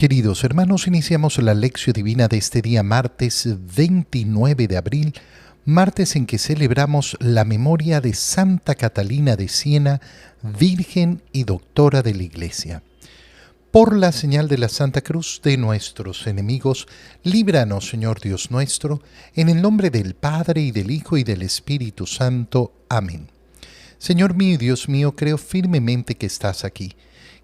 Queridos hermanos, iniciamos la lección divina de este día martes 29 de abril, martes en que celebramos la memoria de Santa Catalina de Siena, Virgen y Doctora de la Iglesia. Por la señal de la Santa Cruz de nuestros enemigos, líbranos, Señor Dios nuestro, en el nombre del Padre, y del Hijo, y del Espíritu Santo. Amén. Señor mío y Dios mío, creo firmemente que estás aquí,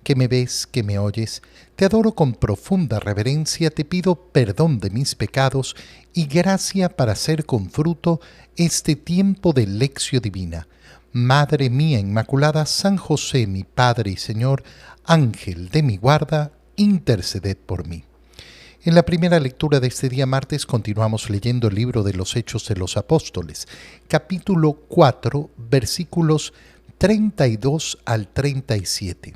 que me ves, que me oyes. Te adoro con profunda reverencia, te pido perdón de mis pecados y gracia para hacer con fruto este tiempo de lección divina. Madre mía Inmaculada, San José, mi Padre y Señor, Ángel de mi guarda, interceded por mí. En la primera lectura de este día martes continuamos leyendo el libro de los Hechos de los Apóstoles, capítulo 4, versículos 32 al 37.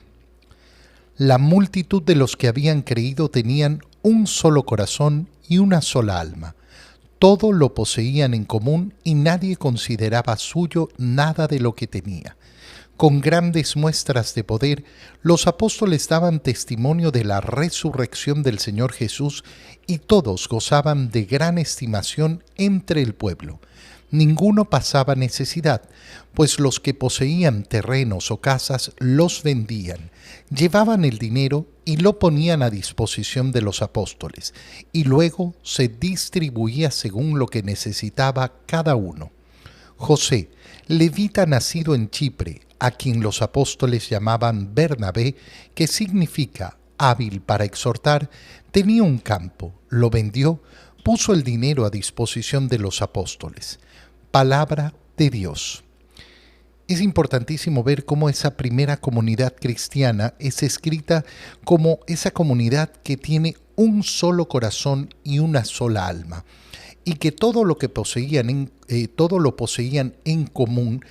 La multitud de los que habían creído tenían un solo corazón y una sola alma. Todo lo poseían en común y nadie consideraba suyo nada de lo que tenía. Con grandes muestras de poder, los apóstoles daban testimonio de la resurrección del Señor Jesús y todos gozaban de gran estimación entre el pueblo. Ninguno pasaba necesidad, pues los que poseían terrenos o casas los vendían, llevaban el dinero y lo ponían a disposición de los apóstoles, y luego se distribuía según lo que necesitaba cada uno. José, levita nacido en Chipre, a quien los apóstoles llamaban Bernabé, que significa hábil para exhortar, tenía un campo, lo vendió, puso el dinero a disposición de los apóstoles. Palabra de Dios. Es importantísimo ver cómo esa primera comunidad cristiana es escrita como esa comunidad que tiene un solo corazón y una sola alma, y que todo lo poseían en común,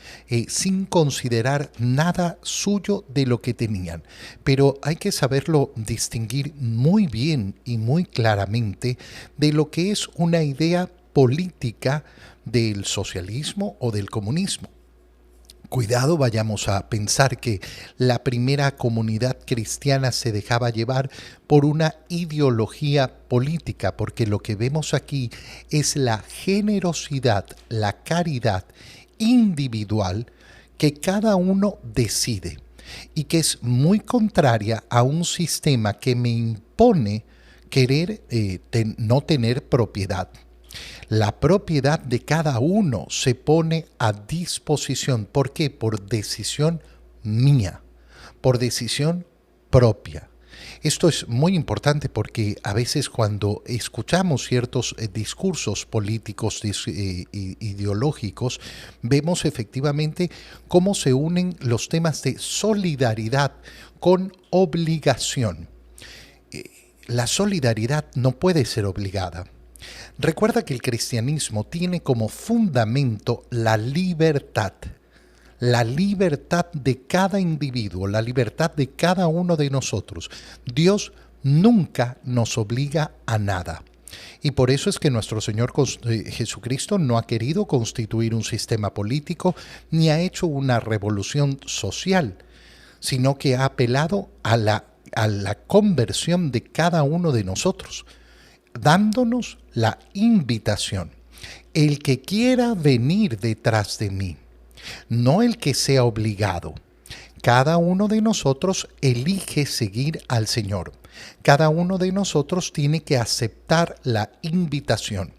sin considerar nada suyo de lo que tenían. Pero hay que saberlo distinguir muy bien y muy claramente de lo que es una idea política del socialismo o del comunismo. Cuidado, vayamos a pensar que la primera comunidad cristiana se dejaba llevar por una ideología política, porque lo que vemos aquí es la generosidad, la caridad individual que cada uno decide y que es muy contraria a un sistema que me impone querer no tener propiedad. La propiedad de cada uno se pone a disposición. ¿Por qué? Por decisión mía, por decisión propia. Esto es muy importante porque a veces cuando escuchamos ciertos discursos políticos ideológicos, vemos efectivamente cómo se unen los temas de solidaridad con obligación. La solidaridad no puede ser obligada. Recuerda que el cristianismo tiene como fundamento la libertad de cada individuo, la libertad de cada uno de nosotros. Dios nunca nos obliga a nada. Y por eso es que nuestro Señor Jesucristo no ha querido constituir un sistema político ni ha hecho una revolución social, sino que ha apelado a la conversión de cada uno de nosotros, dándonos la invitación. El que quiera venir detrás de mí, no el que sea obligado. Cada uno de nosotros elige seguir al Señor. Cada uno de nosotros tiene que aceptar la invitación.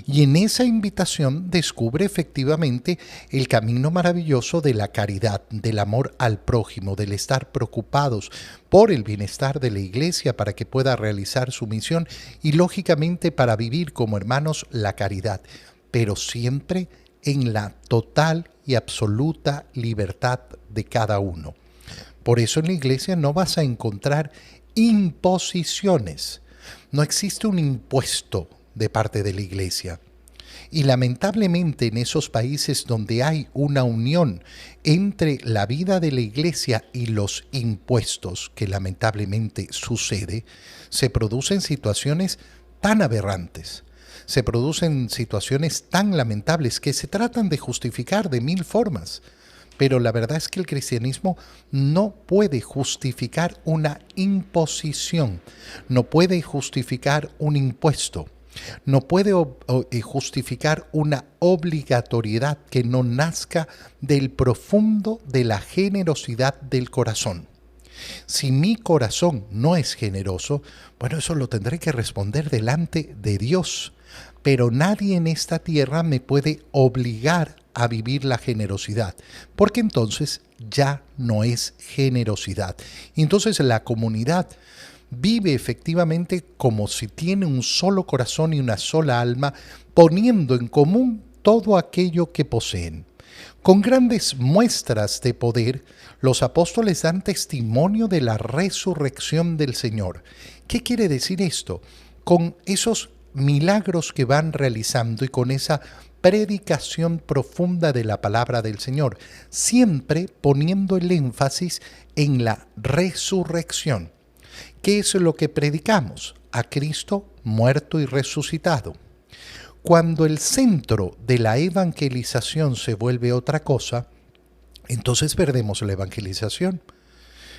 Y en esa invitación descubre efectivamente el camino maravilloso de la caridad, del amor al prójimo, del estar preocupados por el bienestar de la Iglesia para que pueda realizar su misión y lógicamente para vivir como hermanos la caridad, pero siempre en la total y absoluta libertad de cada uno. Por eso en la Iglesia no vas a encontrar imposiciones. No existe un impuesto de parte de la Iglesia. Y lamentablemente en esos países donde hay una unión entre la vida de la Iglesia y los impuestos, que lamentablemente sucede, se producen situaciones tan aberrantes, se producen situaciones tan lamentables que se tratan de justificar de mil formas. pero la verdad es que el cristianismo no puede justificar una imposición, no puede justificar un impuesto, no puede justificar una obligatoriedad que no nazca del profundo de la generosidad del corazón. Si mi corazón no es generoso, bueno, eso lo tendré que responder delante de Dios. Pero nadie en esta tierra me puede obligar a vivir la generosidad, porque entonces ya no es generosidad. Y entonces la comunidad vive efectivamente como si tiene un solo corazón y una sola alma, poniendo en común todo aquello que poseen. Con grandes muestras de poder, los apóstoles dan testimonio de la resurrección del Señor. ¿Qué quiere decir esto? Con esos milagros que van realizando y con esa predicación profunda de la palabra del Señor, siempre poniendo el énfasis en la resurrección. ¿Qué es lo que predicamos? A Cristo muerto y resucitado. Cuando el centro de la evangelización se vuelve otra cosa, entonces perdemos la evangelización.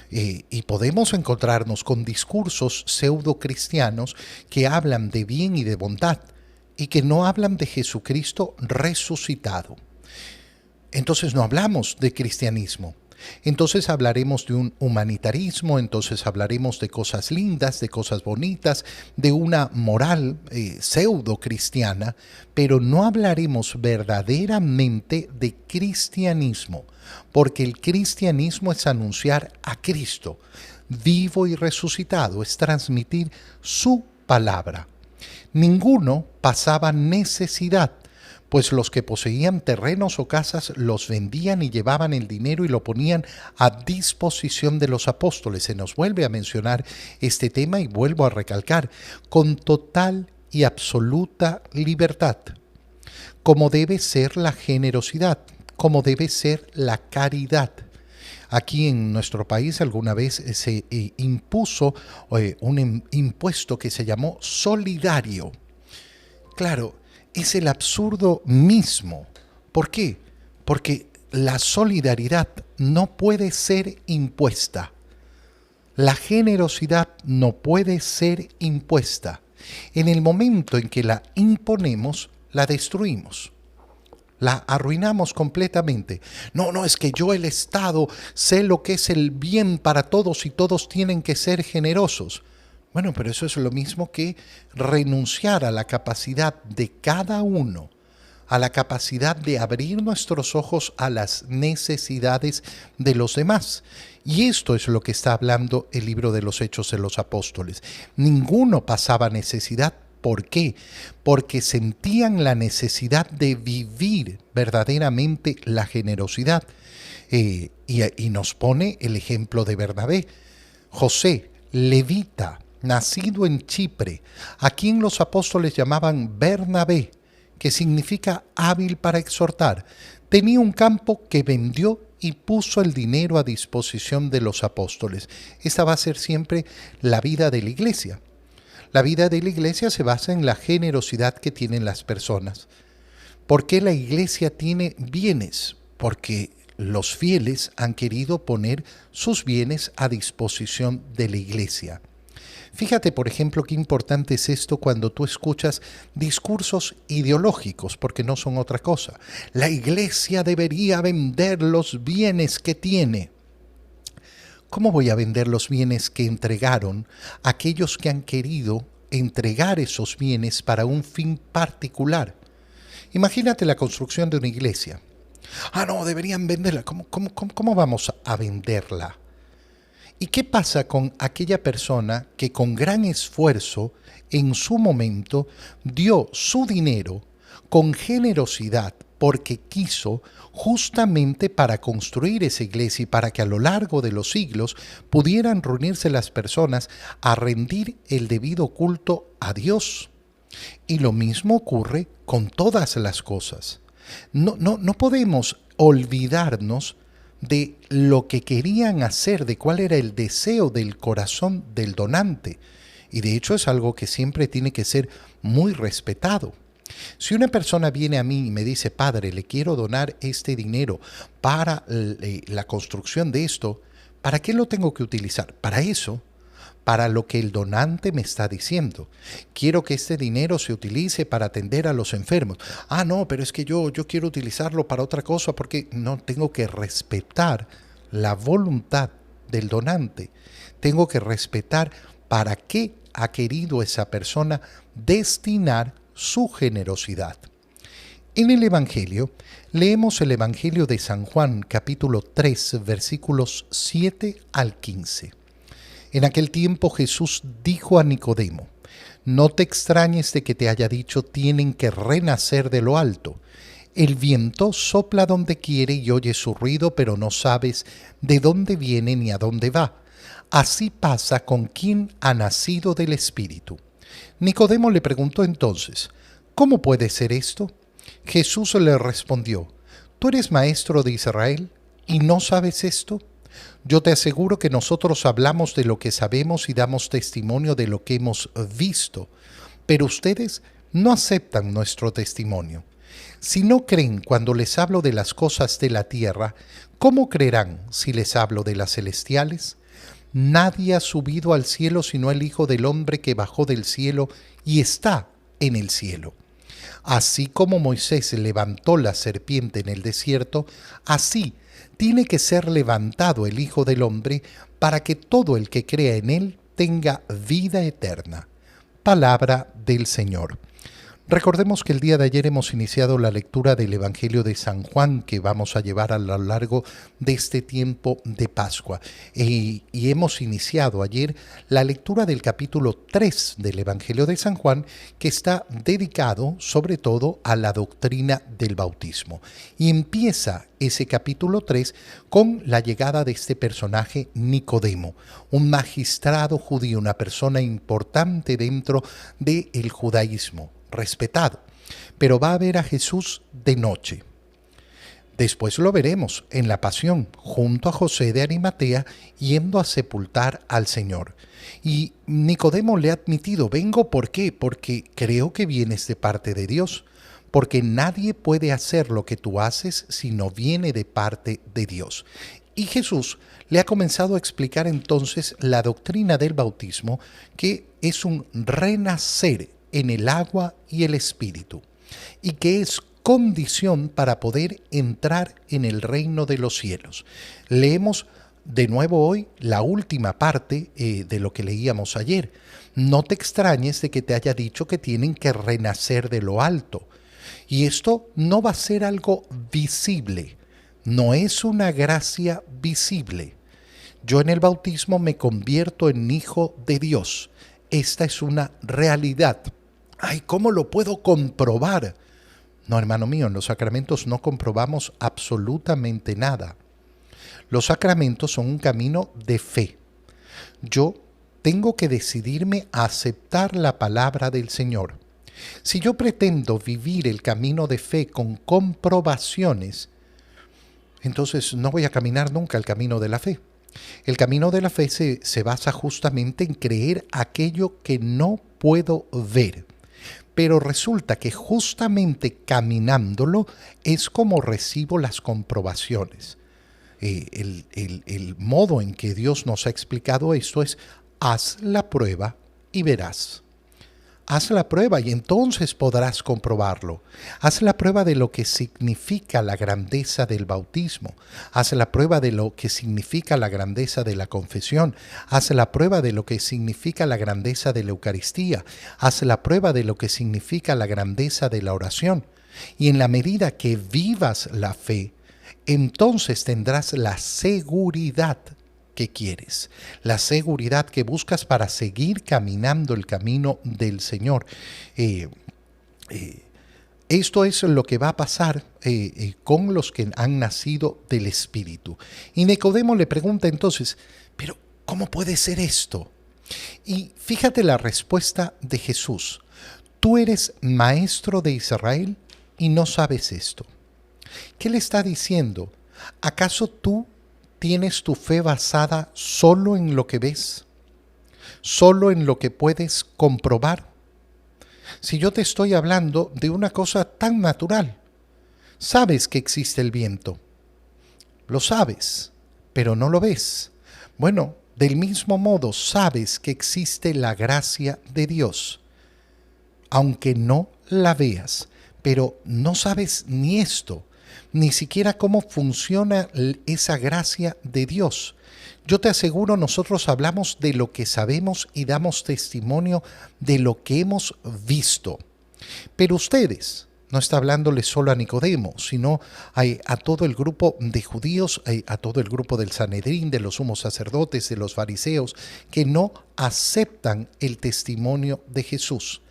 Y podemos encontrarnos con discursos pseudo-cristianos que hablan de bien y de bondad y que no hablan de Jesucristo resucitado. Entonces no hablamos de cristianismo. Entonces hablaremos de un humanitarismo, entonces hablaremos de cosas lindas, de cosas bonitas, de una moral pseudo-cristiana, pero no hablaremos verdaderamente de cristianismo, porque el cristianismo es anunciar a Cristo, vivo y resucitado, es transmitir su palabra. Ninguno pasaba necesidad, pues los que poseían terrenos o casas los vendían y llevaban el dinero y lo ponían a disposición de los apóstoles. Se nos vuelve a mencionar este tema y vuelvo a recalcar, con total y absoluta libertad, como debe ser la generosidad, como debe ser la caridad. Aquí en nuestro país alguna vez se impuso un impuesto que se llamó solidario. Claro, es el absurdo mismo. ¿Por qué? Porque la solidaridad no puede ser impuesta. La generosidad no puede ser impuesta. En el momento en que la imponemos, la destruimos. La arruinamos completamente. No, es que yo, el Estado, sé lo que es el bien para todos y todos tienen que ser generosos. Bueno, pero eso es lo mismo que renunciar a la capacidad de cada uno, a la capacidad de abrir nuestros ojos a las necesidades de los demás. Y esto es lo que está hablando el libro de los Hechos de los Apóstoles. Ninguno pasaba necesidad. ¿Por qué? Porque sentían la necesidad de vivir verdaderamente la generosidad. Y nos pone el ejemplo de Bernabé. José, levita, nacido en Chipre, a quien los apóstoles llamaban Bernabé, que significa hábil para exhortar, tenía un campo que vendió y puso el dinero a disposición de los apóstoles. Esta va a ser siempre la vida de la iglesia. La vida de la iglesia se basa en la generosidad que tienen las personas. ¿Por qué la iglesia tiene bienes? Porque los fieles han querido poner sus bienes a disposición de la iglesia. Fíjate, por ejemplo, qué importante es esto cuando tú escuchas discursos ideológicos, porque no son otra cosa. La iglesia debería vender los bienes que tiene. ¿Cómo voy a vender los bienes que entregaron aquellos que han querido entregar esos bienes para un fin particular? Imagínate la construcción de una iglesia. No, deberían venderla. ¿Cómo vamos a venderla? ¿Y qué pasa con aquella persona que con gran esfuerzo en su momento dio su dinero con generosidad porque quiso justamente para construir esa iglesia y para que a lo largo de los siglos pudieran reunirse las personas a rendir el debido culto a Dios? Y lo mismo ocurre con todas las cosas. No podemos olvidarnos de lo que querían hacer, de cuál era el deseo del corazón del donante. Y de hecho es algo que siempre tiene que ser muy respetado. Si una persona viene a mí y me dice, Padre, le quiero donar este dinero para la construcción de esto, ¿para qué lo tengo que utilizar? Para eso, para lo que el donante me está diciendo. Quiero que este dinero se utilice para atender a los enfermos. Ah, no, pero es que yo quiero utilizarlo para otra cosa porque no tengo que respetar la voluntad del donante. Tengo que respetar para qué ha querido esa persona destinar su generosidad. En el Evangelio, leemos el Evangelio de San Juan, capítulo 3, versículos 7 al 15. En aquel tiempo Jesús dijo a Nicodemo, no te extrañes de que te haya dicho tienen que renacer de lo alto. El viento sopla donde quiere y oyes su ruido, pero no sabes de dónde viene ni a dónde va. Así pasa con quien ha nacido del Espíritu. Nicodemo le preguntó entonces, ¿cómo puede ser esto? Jesús le respondió, ¿tú eres maestro de Israel y no sabes esto? Yo te aseguro que nosotros hablamos de lo que sabemos y damos testimonio de lo que hemos visto, pero ustedes no aceptan nuestro testimonio. Si no creen cuando les hablo de las cosas de la tierra, ¿cómo creerán si les hablo de las celestiales? Nadie ha subido al cielo sino el Hijo del Hombre que bajó del cielo y está en el cielo. Así como Moisés levantó la serpiente en el desierto, así tiene que ser levantado el Hijo del Hombre para que todo el que crea en él tenga vida eterna. Palabra del Señor. Recordemos que el día de ayer hemos iniciado la lectura del Evangelio de San Juan que vamos a llevar a lo largo de este tiempo de Pascua. Y hemos iniciado ayer la lectura del capítulo 3 del Evangelio de San Juan que está dedicado sobre todo a la doctrina del bautismo. Y empieza ese capítulo 3 con la llegada de este personaje Nicodemo, un magistrado judío, una persona importante dentro del judaísmo, respetado, pero va a ver a Jesús de noche. Después lo veremos en la pasión, junto a José de Arimatea, yendo a sepultar al Señor. Y Nicodemo le ha admitido, vengo, ¿por qué? Porque creo que vienes de parte de Dios, porque nadie puede hacer lo que tú haces si no viene de parte de Dios. Y Jesús le ha comenzado a explicar entonces la doctrina del bautismo, que es un renacer en el agua y el espíritu, y que es condición para poder entrar en el reino de los cielos. Leemos de nuevo hoy la última parte de lo que leíamos ayer. No te extrañes de que te haya dicho que tienen que renacer de lo alto. Y esto no va a ser algo visible, no es una gracia visible. Yo en el bautismo me convierto en hijo de Dios. Esta es una realidad. Ay, ¿cómo lo puedo comprobar? No, hermano mío, en los sacramentos no comprobamos absolutamente nada. Los sacramentos son un camino de fe. Yo tengo que decidirme a aceptar la palabra del Señor. Si yo pretendo vivir el camino de fe con comprobaciones, entonces no voy a caminar nunca el camino de la fe. El camino de la fe se basa justamente en creer aquello que no puedo ver. Pero resulta que justamente caminándolo es como recibo las comprobaciones. El modo en que Dios nos ha explicado esto es, haz la prueba y verás. Haz la prueba y entonces podrás comprobarlo. Haz la prueba de lo que significa la grandeza del bautismo. Haz la prueba de lo que significa la grandeza de la confesión. Haz la prueba de lo que significa la grandeza de la Eucaristía. Haz la prueba de lo que significa la grandeza de la oración. Y en la medida que vivas la fe, entonces tendrás la seguridad que quieres, la seguridad que buscas para seguir caminando el camino del Señor. Esto es lo que va a pasar con los que han nacido del Espíritu. Y Nicodemo le pregunta entonces, ¿pero cómo puede ser esto? Y fíjate la respuesta de Jesús. Tú eres maestro de Israel y no sabes esto. ¿Qué le está diciendo? ¿Acaso tú tienes tu fe basada solo en lo que ves? ¿Solo en lo que puedes comprobar? Si yo te estoy hablando de una cosa tan natural, sabes que existe el viento, lo sabes, pero no lo ves. Bueno, del mismo modo sabes que existe la gracia de Dios, aunque no la veas, pero no sabes ni esto, ni siquiera cómo funciona esa gracia de Dios. Yo te aseguro, nosotros hablamos de lo que sabemos y damos testimonio de lo que hemos visto. Pero ustedes, no está hablándole solo a Nicodemo, sino a todo el grupo de judíos, a todo el grupo del Sanedrín, de los sumos sacerdotes, de los fariseos, que no aceptan el testimonio de Jesús.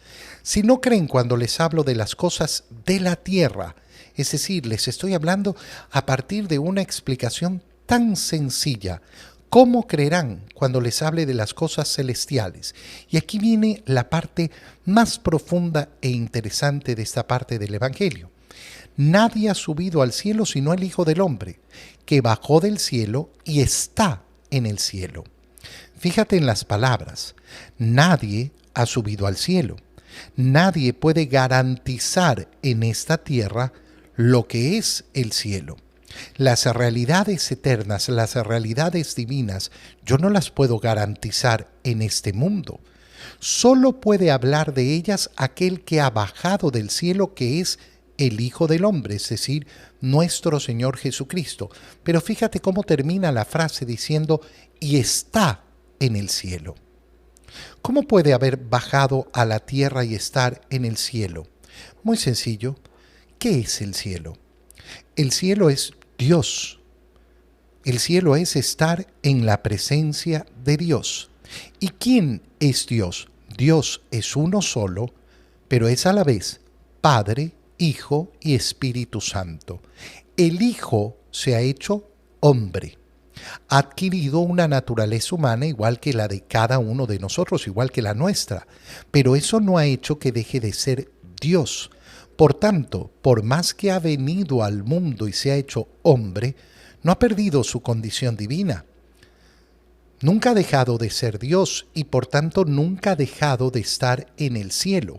Si no creen cuando les hablo de las cosas de la tierra, es decir, les estoy hablando a partir de una explicación tan sencilla, ¿cómo creerán cuando les hable de las cosas celestiales? Y aquí viene la parte más profunda e interesante de esta parte del Evangelio. Nadie ha subido al cielo sino el Hijo del Hombre, que bajó del cielo y está en el cielo. Fíjate en las palabras. Nadie ha subido al cielo. Nadie puede garantizar en esta tierra lo que es el cielo. Las realidades eternas, las realidades divinas, yo no las puedo garantizar en este mundo. Solo puede hablar de ellas aquel que ha bajado del cielo, que es el Hijo del Hombre, es decir, nuestro Señor Jesucristo. Pero fíjate cómo termina la frase diciendo, y está en el cielo. ¿Cómo puede haber bajado a la tierra y estar en el cielo? Muy sencillo. ¿Qué es el cielo? El cielo es Dios. El cielo es estar en la presencia de Dios. ¿Y quién es Dios? Dios es uno solo, pero es a la vez Padre, Hijo y Espíritu Santo. El Hijo se ha hecho hombre. Ha adquirido una naturaleza humana igual que la de cada uno de nosotros, igual que la nuestra. Pero eso no ha hecho que deje de ser Dios. Por tanto, por más que ha venido al mundo y se ha hecho hombre, no ha perdido su condición divina. Nunca ha dejado de ser Dios y por tanto nunca ha dejado de estar en el cielo.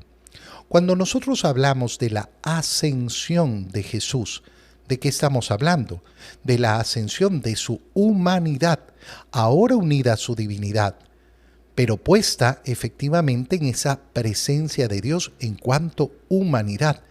Cuando nosotros hablamos de la ascensión de Jesús, ¿de qué estamos hablando? De la ascensión de su humanidad, ahora unida a su divinidad, pero puesta efectivamente en esa presencia de Dios en cuanto humanidad.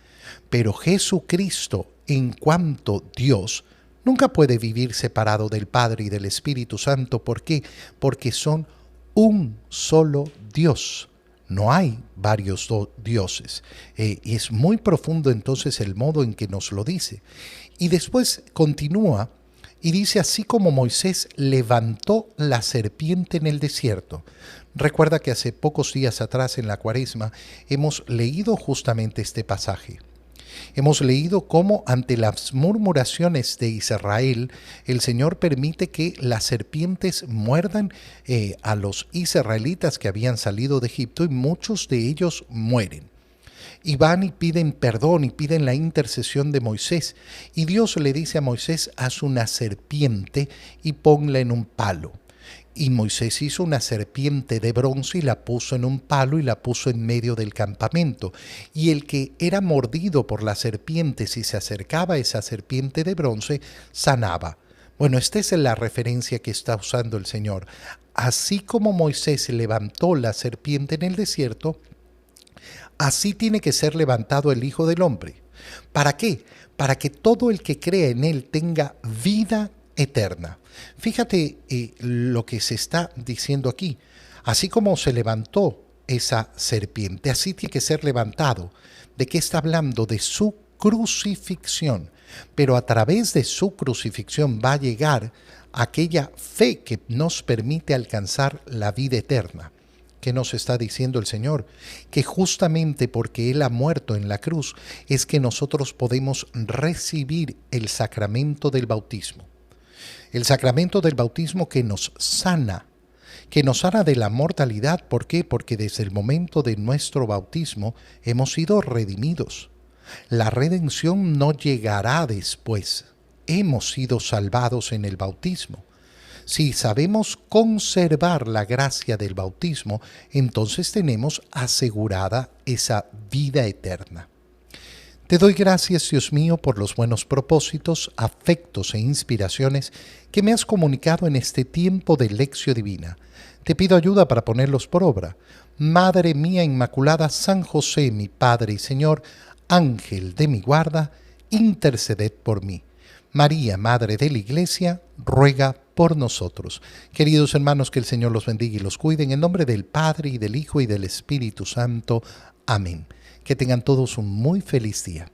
Pero Jesucristo, en cuanto Dios, nunca puede vivir separado del Padre y del Espíritu Santo. ¿Por qué? Porque son un solo Dios. No hay varios dioses. Y es muy profundo entonces el modo en que nos lo dice. Y después continúa y dice, así como Moisés levantó la serpiente en el desierto. Recuerda que hace pocos días atrás en la Cuaresma hemos leído justamente este pasaje. Hemos leído cómo ante las murmuraciones de Israel, el Señor permite que las serpientes muerdan a los israelitas que habían salido de Egipto y muchos de ellos mueren. Y van y piden perdón y piden la intercesión de Moisés. Y Dios le dice a Moisés, haz una serpiente y ponla en un palo. Y Moisés hizo una serpiente de bronce y la puso en un palo y la puso en medio del campamento. Y el que era mordido por la serpiente, si se acercaba a esa serpiente de bronce, sanaba. Bueno, esta es la referencia que está usando el Señor. Así como Moisés levantó la serpiente en el desierto, así tiene que ser levantado el Hijo del Hombre. ¿Para qué? Para que todo el que crea en él tenga vida eterna. Fíjate lo que se está diciendo aquí. Así como se levantó esa serpiente, así tiene que ser levantado. ¿De qué está hablando? De su crucifixión. Pero a través de su crucifixión va a llegar aquella fe que nos permite alcanzar la vida eterna. ¿Qué nos está diciendo el Señor? Que justamente porque Él ha muerto en la cruz es que nosotros podemos recibir el sacramento del bautismo. El sacramento del bautismo que nos sana de la mortalidad. ¿Por qué? Porque desde el momento de nuestro bautismo hemos sido redimidos. La redención no llegará después. Hemos sido salvados en el bautismo. Si sabemos conservar la gracia del bautismo, entonces tenemos asegurada esa vida eterna. Te doy gracias, Dios mío, por los buenos propósitos, afectos e inspiraciones que me has comunicado en este tiempo de lección divina. Te pido ayuda para ponerlos por obra. Madre mía Inmaculada, San José, mi Padre y Señor, Ángel de mi guarda, interceded por mí. María, Madre de la Iglesia, ruega por nosotros. Queridos hermanos, que el Señor los bendiga y los cuide, en el nombre del Padre, y del Hijo, y del Espíritu Santo. Amén. Que tengan todos un muy feliz día.